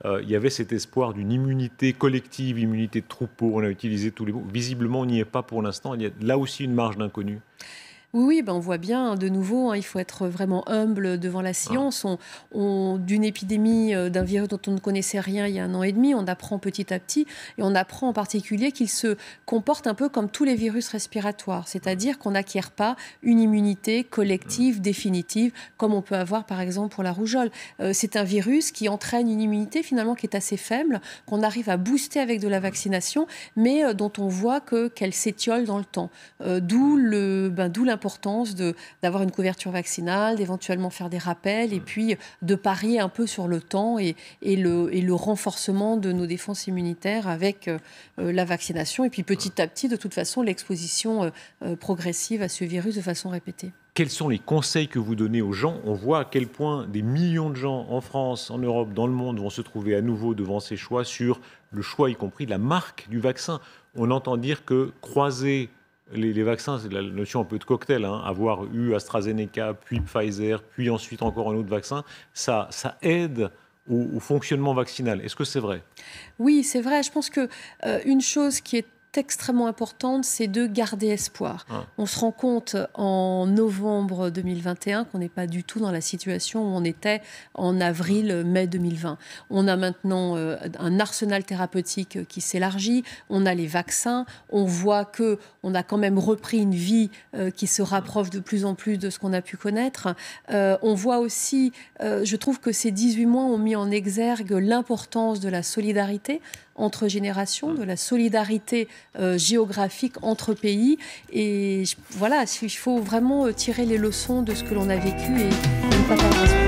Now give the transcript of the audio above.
il y avait cet espoir d'une immunité collective, immunité de troupeau. On a utilisé tous les mots. Visiblement, on n'y est pas pour l'instant. Il y a là aussi une marge d'inconnu. Oui, oui, ben on voit bien, de nouveau, hein, il faut être vraiment humble devant la Ah, science. D'une épidémie, d'un virus dont on ne connaissait rien il y a 1 an et demi, on apprend petit à petit, et on apprend en particulier qu'il se comporte un peu comme tous les virus respiratoires, c'est-à-dire qu'on n'acquiert pas une immunité collective, définitive, comme on peut avoir par exemple pour la rougeole. C'est un virus qui entraîne une immunité finalement qui est assez faible, qu'on arrive à booster avec de la vaccination, mais dont on voit qu'elle s'étiole dans le temps. D'où l'importance d'avoir une couverture vaccinale, d'éventuellement faire des rappels et puis de parier un peu sur le temps et le renforcement de nos défenses immunitaires avec la vaccination. Et puis petit à petit, de toute façon, l'exposition progressive à ce virus de façon répétée. quels sont les conseils que vous donnez aux gens? On voit à quel point des millions de gens en France, en Europe, dans le monde vont se trouver à nouveau devant ces choix sur le choix, y compris de la marque du vaccin. On entend dire que croiser les vaccins, c'est la notion un peu de cocktail, hein, avoir eu AstraZeneca, puis Pfizer, puis ensuite encore un autre vaccin, ça aide au fonctionnement vaccinal. Est-ce que c'est vrai? Oui, c'est vrai. Je pense que une chose qui est extrêmement importante, c'est de garder espoir. Hein. On se rend compte en novembre 2021 qu'on n'est pas du tout dans la situation où on était en avril-mai 2020. On a maintenant un arsenal thérapeutique qui s'élargit, on a les vaccins, on voit que on a quand même repris une vie qui se rapproche de plus en plus de ce qu'on a pu connaître. On voit aussi, je trouve que ces 18 mois ont mis en exergue l'importance de la solidarité entre générations, de la solidarité géographique entre pays. Et voilà, il faut vraiment tirer les leçons de ce que l'on a vécu et ne pas perdre espoir.